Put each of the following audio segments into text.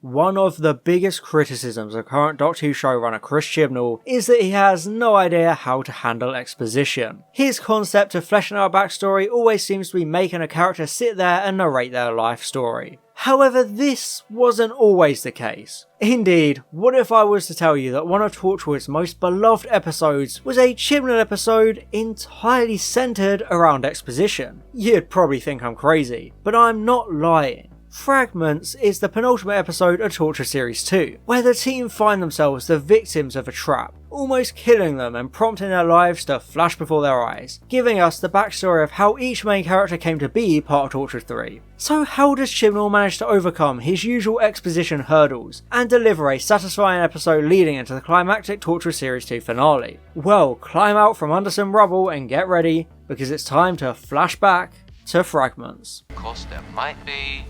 One of the biggest criticisms of current Doctor Who showrunner Chris Chibnall is that he has no idea how to handle exposition. His concept of fleshing out a backstory always seems to be making a character sit there and narrate their life story. However, this wasn't always the case. Indeed, what if I was to tell you that one of Torchwood's most beloved episodes was a Chibnall episode entirely centred around exposition? You'd probably think I'm crazy, but I'm not lying. Fragments is the penultimate episode of Torchwood Series 2, where the team find themselves the victims of a trap, almost killing them and prompting their lives to flash before their eyes, giving us the backstory of how each main character came to be part of Torchwood 3. So how does Chibnall manage to overcome his usual exposition hurdles and deliver a satisfying episode leading into the climactic Torchwood Series 2 finale? Well, climb out from under some rubble and get ready, because it's time to flash back to Fragments. Of course, there might be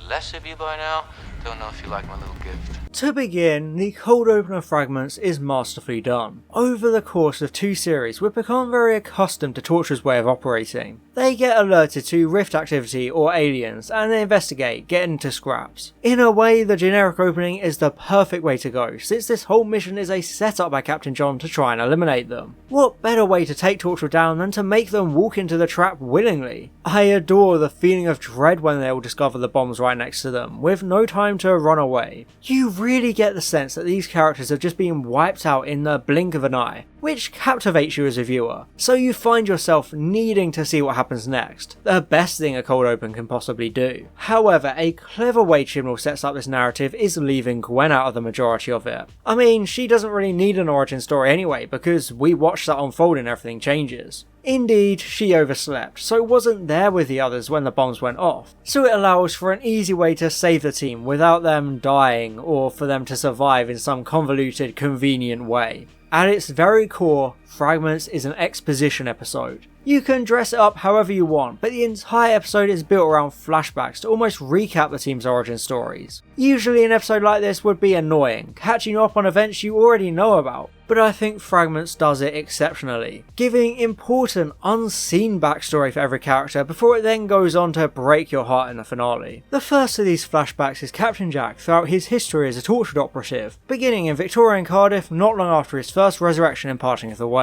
less of you by now. Don't know if you like my little gift. To begin, the cold open of Fragments is masterfully done. Over the course of 2 series, we've become very accustomed to Torchwood's way of operating. They get alerted to rift activity or aliens, and they investigate, get into scraps. In a way, the generic opening is the perfect way to go, since this whole mission is a setup by Captain John to try and eliminate them. What better way to take Torchwood down than to make them walk into the trap willingly? I adore the feeling of dread when they all discover the bombs right next to them, with no time to run away. You really get the sense that these characters have just been wiped out in the blink of an eye, which captivates you as a viewer, so you find yourself needing to see what happens next. The best thing a cold open can possibly do. However, a clever way Chibnall sets up this narrative is leaving Gwen out of the majority of it. I mean, she doesn't really need an origin story anyway, because we watch that unfold and everything changes. Indeed, she overslept, so wasn't there with the others when the bombs went off, so it allows for an easy way to save the team without them dying or for them to survive in some convoluted, convenient way. At its very core, Fragments is an exposition episode. You can dress it up however you want, but the entire episode is built around flashbacks to almost recap the team's origin stories. Usually an episode like this would be annoying, catching you up on events you already know about, but I think Fragments does it exceptionally, giving important, unseen backstory for every character before it then goes on to break your heart in the finale. The first of these flashbacks is Captain Jack throughout his history as a Torchwood operative, beginning in Victorian Cardiff not long after his first resurrection and parting of the ways.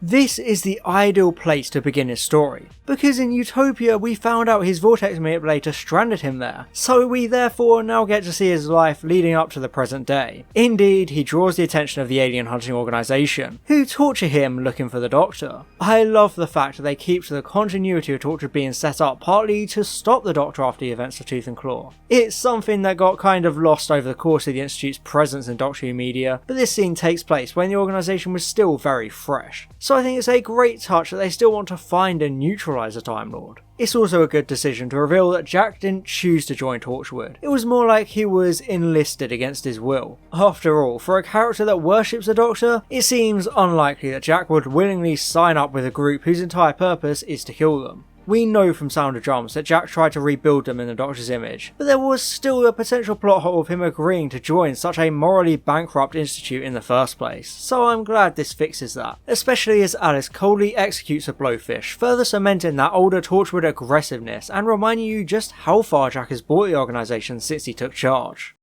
This is the ideal place to begin his story, because in Utopia we found out his vortex manipulator stranded him there, so we therefore now get to see his life leading up to the present day. Indeed, he draws the attention of the alien hunting organisation, who torture him looking for the Doctor. I love the fact that they keep to the continuity of Torchwood being set up partly to stop the Doctor after the events of Tooth and Claw. It's something that got kind of lost over the course of the Institute's presence in Doctor Who media, but this scene takes place when the organisation was still very fresh. So I think it's a great touch that they still want to find and neutralise the Time Lord. It's also a good decision to reveal that Jack didn't choose to join Torchwood. It was more like he was enlisted against his will. After all, for a character that worships the Doctor, it seems unlikely that Jack would willingly sign up with a group whose entire purpose is to kill them. We know from Sound of Drums that Jack tried to rebuild them in the Doctor's image, but there was still a potential plot hole of him agreeing to join such a morally bankrupt institute in the first place, so I'm glad this fixes that, especially as Alice coldly executes a blowfish, further cementing that older Torchwood aggressiveness and reminding you just how far Jack has brought the organisation since he took charge.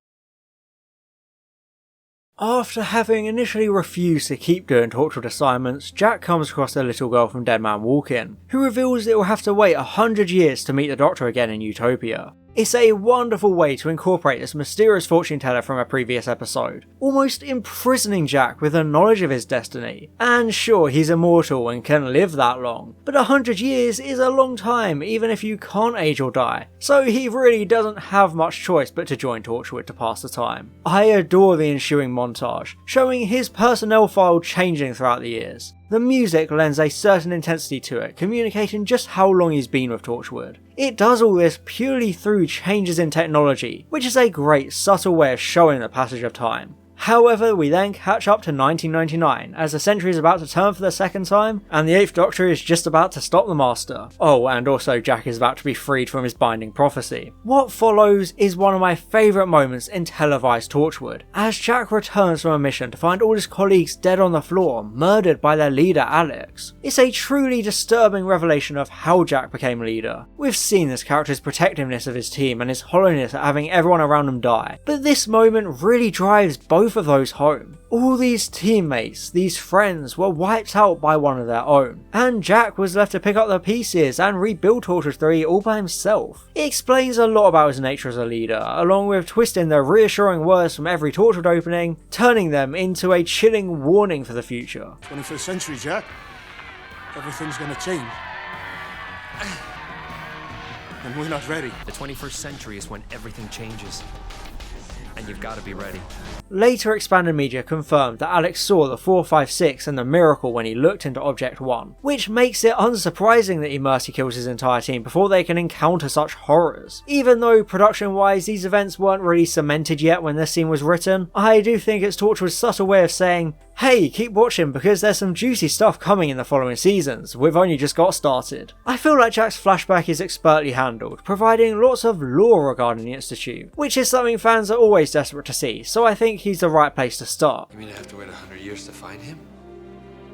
After having initially refused to keep doing Torchwood assignments, Jack comes across a little girl from Dead Man Walking, who reveals it will have to wait 100 years to meet the Doctor again in Utopia. It's a wonderful way to incorporate this mysterious fortune teller from a previous episode, almost imprisoning Jack with the knowledge of his destiny. And sure, he's immortal and can live that long, but 100 years is a long time even if you can't age or die, so he really doesn't have much choice but to join Torchwood to pass the time. I adore the ensuing montage, showing his personnel file changing throughout the years. The music lends a certain intensity to it, communicating just how long he's been with Torchwood. It does all this purely through changes in technology, which is a great subtle way of showing the passage of time. However, we then catch up to 1999 as the century is about to turn for the second time and the 8th Doctor is just about to stop the Master. Oh, and also Jack is about to be freed from his binding prophecy. What follows is one of my favourite moments in televised Torchwood, as Jack returns from a mission to find all his colleagues dead on the floor, murdered by their leader Alex. It's a truly disturbing revelation of how Jack became leader. We've seen this character's protectiveness of his team and his hollowness at having everyone around him die, but this moment really drives both of those home. All these teammates, these friends, were wiped out by one of their own, and Jack was left to pick up the pieces and rebuild Torchwood 3 all by himself. It explains a lot about his nature as a leader, along with twisting the reassuring words from every Torchwood opening, turning them into a chilling warning for the future. 21st century, Jack. Everything's gonna change. And we're not ready. The 21st century is when everything changes. And you've got to be ready. Later expanded media confirmed that Alex saw the 456 and the miracle when he looked into Object 1, which makes it unsurprising that he mercy kills his entire team before they can encounter such horrors. Even though production wise these events weren't really cemented yet when this scene was written, I do think it's Torchwood's subtle way of saying, hey, keep watching because there's some juicy stuff coming in the following seasons, we've only just got started. I feel like Jack's flashback is expertly handled, providing lots of lore regarding the Institute, which is something fans are always desperate to see, so I think he's the right place to start. You mean I have to wait 100 years to find him?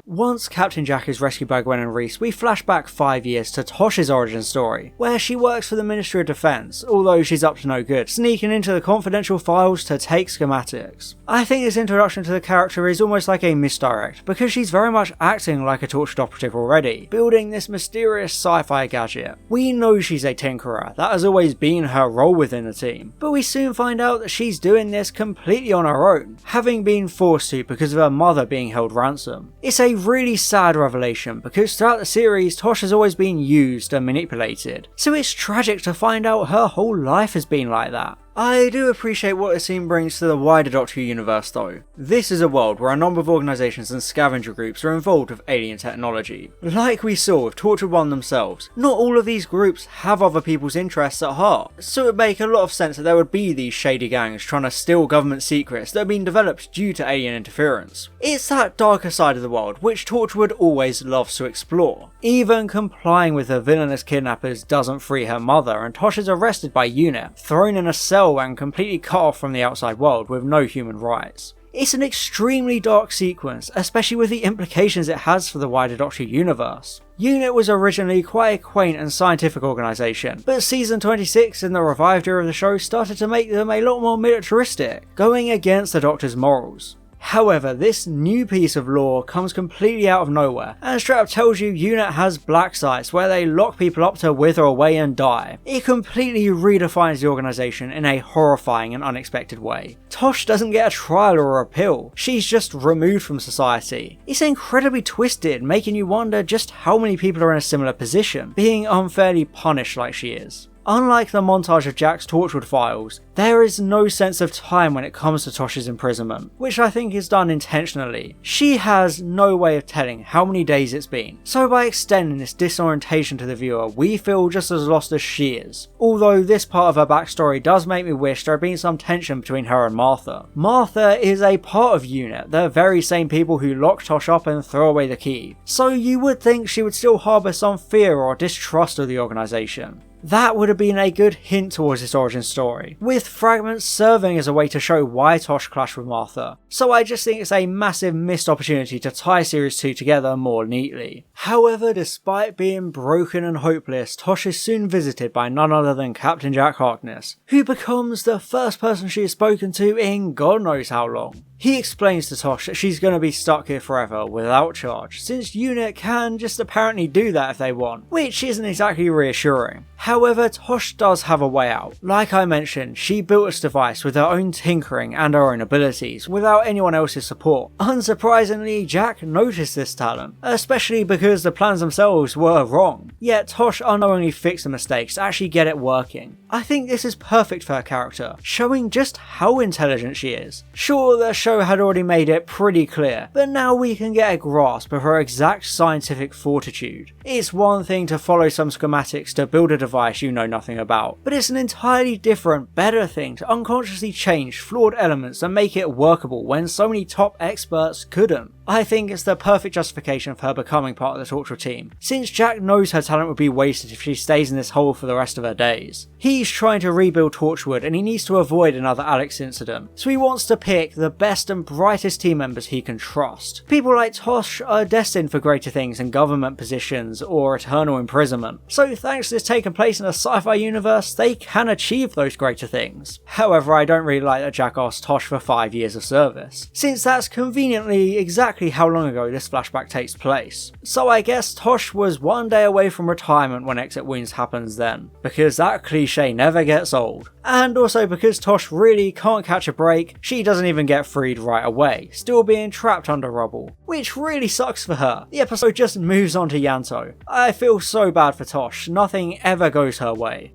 Once Captain Jack is rescued by Gwen and Reese, we flash back 5 years to Tosh's origin story, where she works for the Ministry of Defence, although she's up to no good, sneaking into the confidential files to take schematics. I think this introduction to the character is almost like a misdirect, because she's very much acting like a Torchwood operative already, building this mysterious sci-fi gadget. We know she's a tinkerer, that has always been her role within the team, but we soon find out that she's doing this completely on her own, having been forced to because of her mother being held ransom. It's a really sad revelation because throughout the series Tosh has always been used and manipulated, so it's tragic to find out her whole life has been like that. I do appreciate what the scene brings to the wider Doctor Who universe though. This is a world where a number of organisations and scavenger groups are involved with alien technology. Like we saw with Torchwood 1 themselves, not all of these groups have other people's interests at heart, so it would make a lot of sense that there would be these shady gangs trying to steal government secrets that have been developed due to alien interference. It's that darker side of the world which Torchwood always loves to explore. Even complying with the villainous kidnappers doesn't free her mother, and Tosh is arrested by UNIT, thrown in a cell and completely cut off from the outside world with no human rights. It's an extremely dark sequence, especially with the implications it has for the wider Doctor Who universe. UNIT was originally quite a quaint and scientific organisation, but season 26 in the revived era of the show started to make them a lot more militaristic, going against the Doctor's morals. However, this new piece of lore comes completely out of nowhere, and straight up tells you UNIT has black sites where they lock people up to wither away and die. It completely redefines the organisation in a horrifying and unexpected way. Tosh doesn't get a trial or a pill, she's just removed from society. It's incredibly twisted, making you wonder just how many people are in a similar position, being unfairly punished like she is. Unlike the montage of Jack's Torchwood files, there is no sense of time when it comes to Tosh's imprisonment, which I think is done intentionally. She has no way of telling how many days it's been, so by extending this disorientation to the viewer, we feel just as lost as she is. Although this part of her backstory does make me wish there had been some tension between her and Martha. Martha is a part of UNIT, the very same people who lock Tosh up and throw away the key, so you would think she would still harbour some fear or distrust of the organisation. That would have been a good hint towards this origin story, with Fragments serving as a way to show why Tosh clashed with Martha, so I just think it's a massive missed opportunity to tie series 2 together more neatly. However, despite being broken and hopeless, Tosh is soon visited by none other than Captain Jack Harkness, who becomes the first person she has spoken to in God knows how long. He explains to Tosh that she's going to be stuck here forever without charge, since UNIT can just apparently do that if they want, which isn't exactly reassuring. However, Tosh does have a way out. Like I mentioned, she built this device with her own tinkering and her own abilities, without anyone else's support. Unsurprisingly, Jack noticed this talent, especially because the plans themselves were wrong. Yet Tosh unknowingly fixed the mistakes to actually get it working. I think this is perfect for her character, showing just how intelligent she is. Sure, the show show had already made it pretty clear, but now we can get a grasp of her exact scientific fortitude. It's one thing to follow some schematics to build a device you know nothing about, but it's an entirely different, better thing to unconsciously change flawed elements and make it workable when so many top experts couldn't. I think it's the perfect justification for her becoming part of the Torchwood team, since Jack knows her talent would be wasted if she stays in this hole for the rest of her days. He's trying to rebuild Torchwood and he needs to avoid another Alex incident, so he wants to pick the best and brightest team members he can trust. People like Tosh are destined for greater things than government positions or eternal imprisonment, so thanks to this taking place in a sci-fi universe, they can achieve those greater things. However, I don't really like that Jack asked Tosh for 5 years of service, since that's conveniently exactly how long ago this flashback takes place. So I guess Tosh was one day away from retirement when Exit Wounds happens then, because that cliche never gets old. And also because Tosh really can't catch a break, she doesn't even get freed right away, still being trapped under rubble, which really sucks for her. The episode just moves on to Yanto. I feel so bad for Tosh, nothing ever goes her way.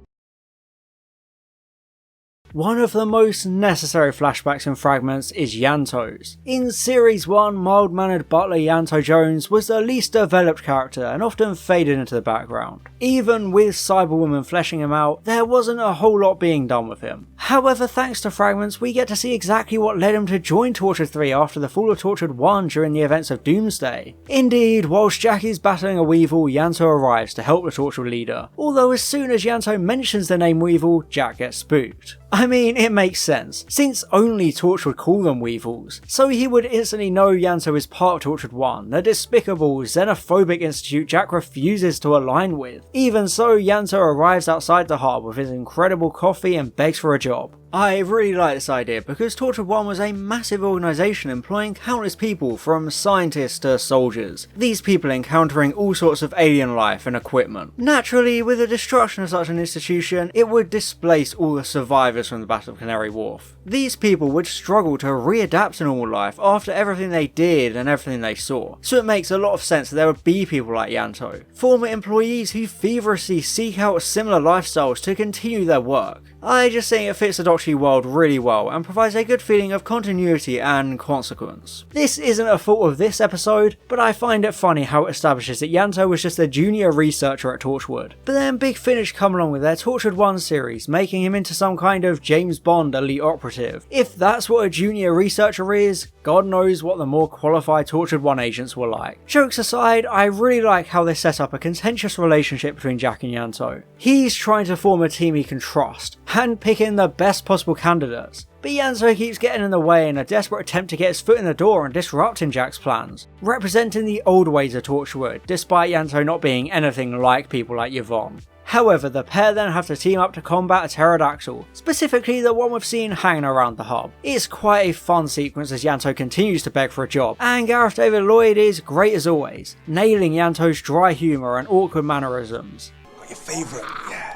One of the most necessary flashbacks in Fragments is Yanto's. In Series 1, mild-mannered butler Yanto Jones was the least developed character and often faded into the background. Even with Cyberwoman fleshing him out, there wasn't a whole lot being done with him. However, thanks to Fragments, we get to see exactly what led him to join Torchwood 3 after the fall of Torchwood 1 during the events of Doomsday. Indeed, whilst Jack is battling a Weevil, Yanto arrives to help the Torchwood leader, although as soon as Yanto mentions the name Weevil, Jack gets spooked. I mean, it makes sense, since only Torch would call them Weevils, so he would instantly know Yanto is part of Torchwood 1, the despicable, xenophobic institute Jack refuses to align with. Even so, Yanto arrives outside the Harbo with his incredible coffee and begs for a job. I really like this idea because Torchwood 1 was a massive organisation employing countless people from scientists to soldiers, these people encountering all sorts of alien life and equipment. Naturally, with the destruction of such an institution, it would displace all the survivors from the Battle of Canary Wharf. These people would struggle to readapt to normal life after everything they did and everything they saw, so it makes a lot of sense that there would be people like Yanto, former employees who feverishly seek out similar lifestyles to continue their work. I just think it fits the Doctor Who world really well and provides a good feeling of continuity and consequence. This isn't a fault of this episode, but I find it funny how it establishes that Yanto was just a junior researcher at Torchwood. But then Big Finish come along with their Torchwood 1 series, making him into some kind of James Bond elite operative. If that's what a junior researcher is, God knows what the more qualified Torchwood 1 agents were like. Jokes aside, I really like how they set up a contentious relationship between Jack and Yanto. He's trying to form a team he can trust, and picking the best possible candidates, but Yanto keeps getting in the way in a desperate attempt to get his foot in the door and disrupting Jack's plans, representing the old ways of Torchwood, despite Yanto not being anything like people like Yvonne. However, the pair then have to team up to combat a pterodactyl, specifically the one we've seen hanging around the hub. It's quite a fun sequence as Yanto continues to beg for a job, and Gareth David Lloyd is great as always, nailing Yanto's dry humour and awkward mannerisms. Got your favourite? Yeah.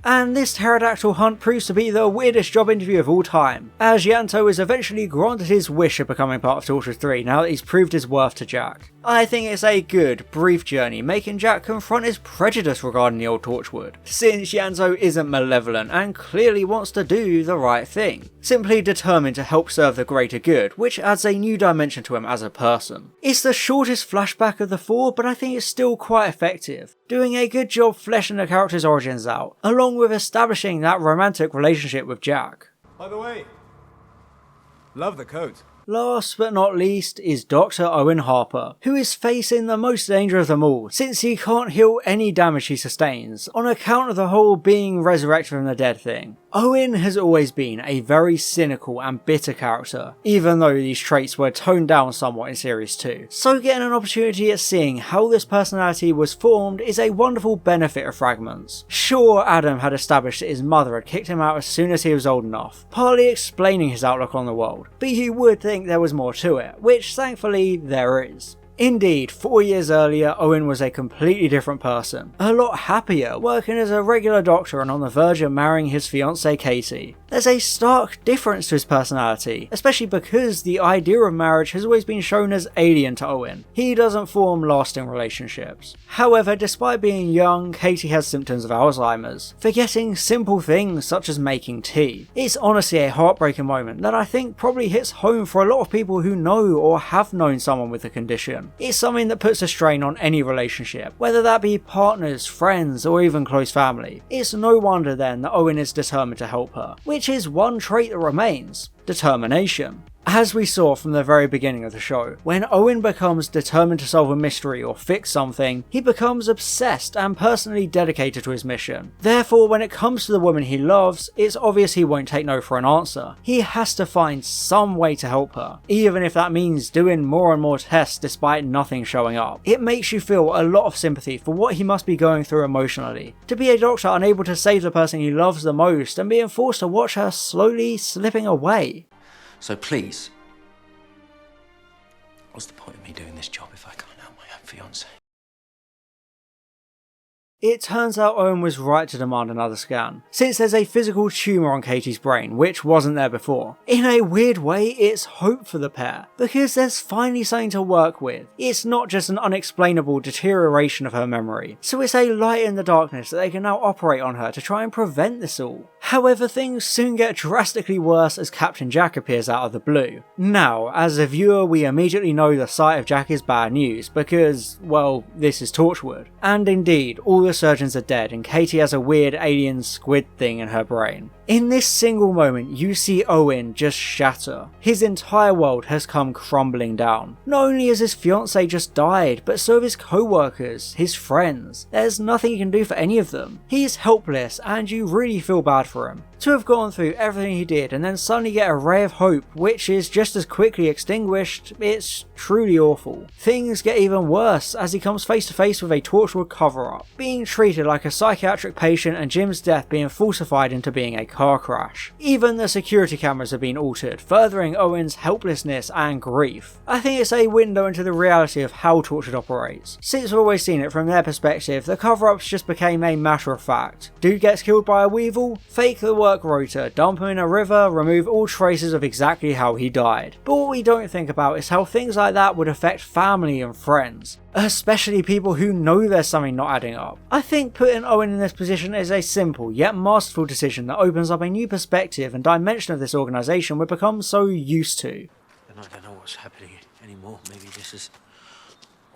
And this pterodactyl hunt proves to be the weirdest job interview of all time, as Yanto is eventually granted his wish of becoming part of Torchwood 3 now that he's proved his worth to Jack. I think it's a good, brief journey, making Jack confront his prejudice regarding the old Torchwood, since Yanto isn't malevolent and clearly wants to do the right thing, simply determined to help serve the greater good, which adds a new dimension to him as a person. It's the shortest flashback of the 4, but I think it's still quite effective, doing a good job fleshing the character's origins out, along with establishing that romantic relationship with Jack. By the way, love the coat. Last but not least is Dr. Owen Harper, who is facing the most danger of them all, since he can't heal any damage he sustains, on account of the whole being resurrected from the dead thing. Owen has always been a very cynical and bitter character, even though these traits were toned down somewhat in Series 2, so getting an opportunity at seeing how this personality was formed is a wonderful benefit of Fragments. Sure, Adam had established that his mother had kicked him out as soon as he was old enough, partly explaining his outlook on the world, but you would think there was more to it, which thankfully there is. Indeed, 4 years earlier, Owen was a completely different person, a lot happier, working as a regular doctor and on the verge of marrying his fiancée Katie. There's a stark difference to his personality, especially because the idea of marriage has always been shown as alien to Owen. He doesn't form lasting relationships. However, despite being young, Katie has symptoms of Alzheimer's, forgetting simple things such as making tea. It's honestly a heartbreaking moment that I think probably hits home for a lot of people who know or have known someone with the condition. It's something that puts a strain on any relationship, whether that be partners, friends, or even close family. It's no wonder then that Owen is determined to help her, which is one trait that remains: determination. As we saw from the very beginning of the show, when Owen becomes determined to solve a mystery or fix something, he becomes obsessed and personally dedicated to his mission. Therefore, when it comes to the woman he loves, it's obvious he won't take no for an answer. He has to find some way to help her, even if that means doing more and more tests despite nothing showing up. It makes you feel a lot of sympathy for what he must be going through emotionally. To be a doctor unable to save the person he loves the most and being forced to watch her slowly slipping away. So please, what's the point of me doing this job if I can't help my own fiancée? It turns out Owen was right to demand another scan, since there's a physical tumour on Katie's brain, which wasn't there before. In a weird way, it's hope for the pair, because there's finally something to work with. It's not just an unexplainable deterioration of her memory, so it's a light in the darkness that they can now operate on her to try and prevent this all. However, things soon get drastically worse as Captain Jack appears out of the blue. Now, as a viewer, we immediately know the sight of Jack is bad news, because, well, this is Torchwood. And indeed, all the surgeons are dead and Katie has a weird alien squid thing in her brain. In this single moment, you see Owen just shatter. His entire world has come crumbling down. Not only has his fiancée just died, but so have his co-workers, his friends. There's nothing he can do for any of them. He is helpless and you really feel bad for him. To have gone through everything he did and then suddenly get a ray of hope which is just as quickly extinguished, it's truly awful. Things get even worse as he comes face to face with a Torchwood cover-up, being treated like a psychiatric patient and Jim's death being falsified into being a car crash. Even the security cameras have been altered, furthering Owen's helplessness and grief. I think it's a window into the reality of how Torchwood operates. Since we've always seen it from their perspective, the cover-ups just became a matter of fact. Dude gets killed by a weevil, fake the work rota, dump him in a river, remove all traces of exactly how he died. But what we don't think about is how things like that would affect family and friends, especially people who know there's something not adding up. I think putting Owen in this position is a simple yet masterful decision that opens up a new perspective and dimension of this organisation we've become so used to. And I don't know what's happening anymore. Maybe this is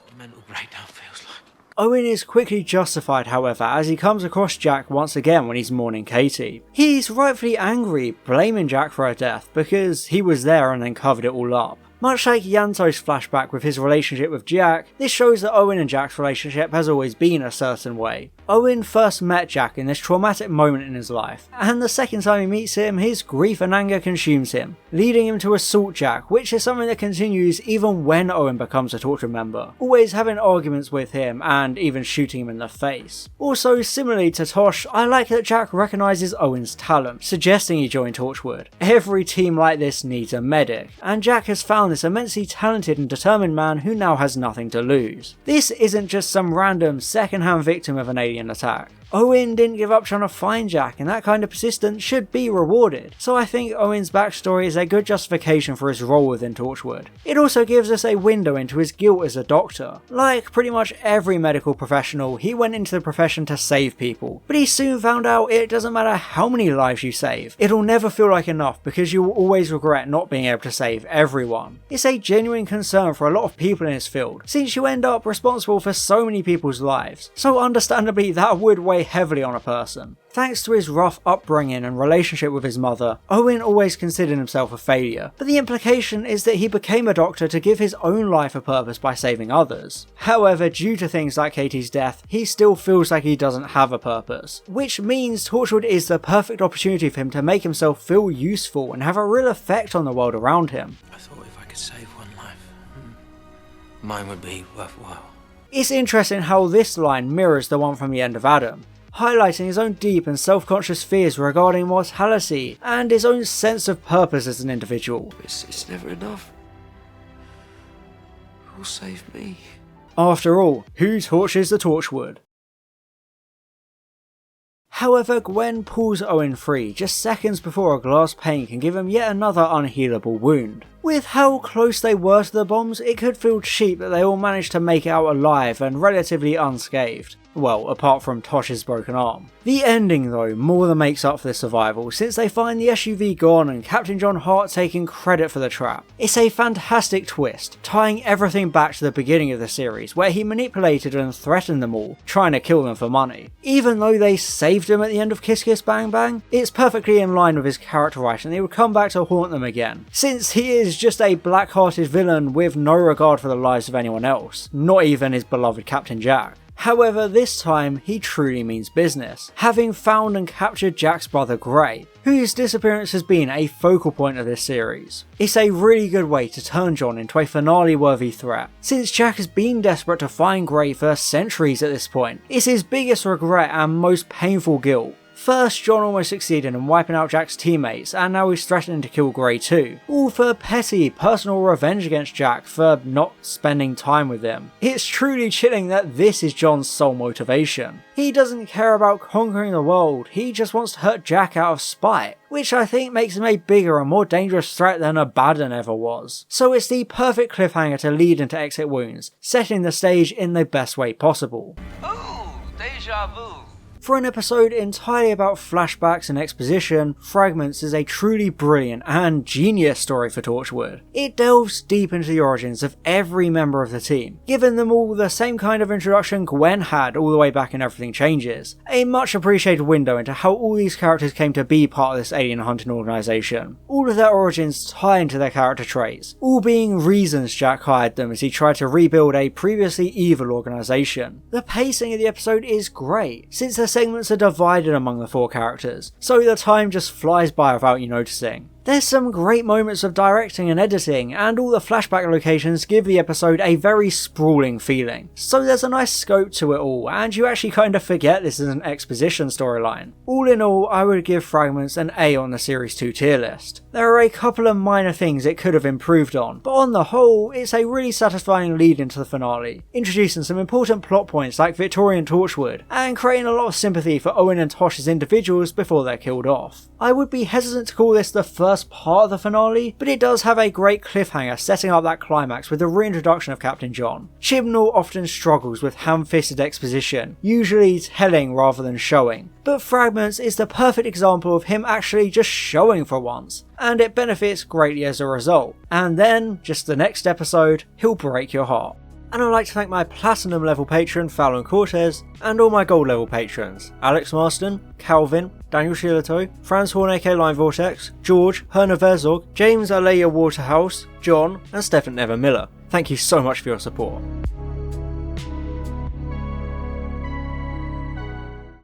what a mental breakdown feels like. Owen is quickly justified, however, as he comes across Jack once again when he's mourning Katie. He's rightfully angry, blaming Jack for her death because he was there and then covered it all up. Much like Yanto's flashback with his relationship with Jack, this shows that Owen and Jack's relationship has always been a certain way. Owen first met Jack in this traumatic moment in his life, and the second time he meets him, his grief and anger consumes him, leading him to assault Jack, which is something that continues even when Owen becomes a Torchwood member, always having arguments with him and even shooting him in the face. Also, similarly to Tosh, I like that Jack recognises Owen's talent, suggesting he join Torchwood. Every team like this needs a medic, and Jack has found this immensely talented and determined man who now has nothing to lose. This isn't just some random second-hand victim of an alien attack. Owen didn't give up trying to find Jack, and that kind of persistence should be rewarded, so I think Owen's backstory is a good justification for his role within Torchwood. It also gives us a window into his guilt as a doctor. Like pretty much every medical professional, he went into the profession to save people, but he soon found out it doesn't matter how many lives you save, it'll never feel like enough because you will always regret not being able to save everyone. It's a genuine concern for a lot of people in this field, since you end up responsible for so many people's lives, so understandably that would weigh heavily on a person. Thanks to his rough upbringing and relationship with his mother, Owen always considered himself a failure, but the implication is that he became a doctor to give his own life a purpose by saving others. However, due to things like Katie's death, he still feels like he doesn't have a purpose, which means Torchwood is the perfect opportunity for him to make himself feel useful and have a real effect on the world around him. I thought if I could save one life, mine would be worthwhile. It's interesting how this line mirrors the one from the end of Adam, highlighting his own deep and self-conscious fears regarding mortality and his own sense of purpose as an individual. It's never enough. will save me. After all, who torches the Torchwood? However, Gwen pulls Owen free just seconds before a glass pane can give him yet another unhealable wound. With how close they were to the bombs, it could feel cheap that they all managed to make it out alive and relatively unscathed. Well, apart from Tosh's broken arm. The ending though more than makes up for this survival, since they find the SUV gone and Captain John Hart taking credit for the trap. It's a fantastic twist, tying everything back to the beginning of the series, where he manipulated and threatened them all, trying to kill them for money. Even though they saved him at the end of Kiss Kiss Bang Bang, it's perfectly in line with his character writing, and he would come back to haunt them again, since he is just a black-hearted villain with no regard for the lives of anyone else, not even his beloved Captain Jack. However, this time he truly means business, having found and captured Jack's brother Gray, whose disappearance has been a focal point of this series. It's a really good way to turn John into a finale-worthy threat, since Jack has been desperate to find Gray for centuries at this point. It's his biggest regret and most painful guilt. First, John almost succeeded in wiping out Jack's teammates, and now he's threatening to kill Gray too, all for petty, personal revenge against Jack for not spending time with him. It's truly chilling that this is John's sole motivation. He doesn't care about conquering the world, he just wants to hurt Jack out of spite, which I think makes him a bigger and more dangerous threat than Abaddon ever was. So it's the perfect cliffhanger to lead into Exit Wounds, setting the stage in the best way possible. Ooh, deja vu. For an episode entirely about flashbacks and exposition, Fragments is a truly brilliant and genius story for Torchwood. It delves deep into the origins of every member of the team, giving them all the same kind of introduction Gwen had all the way back in Everything Changes, a much appreciated window into how all these characters came to be part of this alien hunting organisation. All of their origins tie into their character traits, all being reasons Jack hired them as he tried to rebuild a previously evil organisation. The pacing of the episode is great, since the segments are divided among the four characters, so the time just flies by without you noticing. There's some great moments of directing and editing, and all the flashback locations give the episode a very sprawling feeling. So there's a nice scope to it all, and you actually kind of forget this is an exposition storyline. All in all, I would give Fragments an A on the Series 2 tier list. There are a couple of minor things it could have improved on, but on the whole, it's a really satisfying lead into the finale, introducing some important plot points like Victorian Torchwood, and creating a lot of sympathy for Owen and Tosh as individuals before they're killed off. I would be hesitant to call this the first part of the finale, but it does have a great cliffhanger setting up that climax with the reintroduction of Captain John. Chibnall often struggles with ham-fisted exposition, usually telling rather than showing, but Fragments is the perfect example of him actually just showing for once, and it benefits greatly as a result. And then, just the next episode, he'll break your heart. And I'd like to thank my Platinum level patron Fallon Cortez, and all my Gold level patrons Alex Marston, Calvin, Daniel Shilato, Franz Horn aka Line Vortex, George, Herna Verzog, James Alea Waterhouse, John, and Stefan Never Miller. Thank you so much for your support.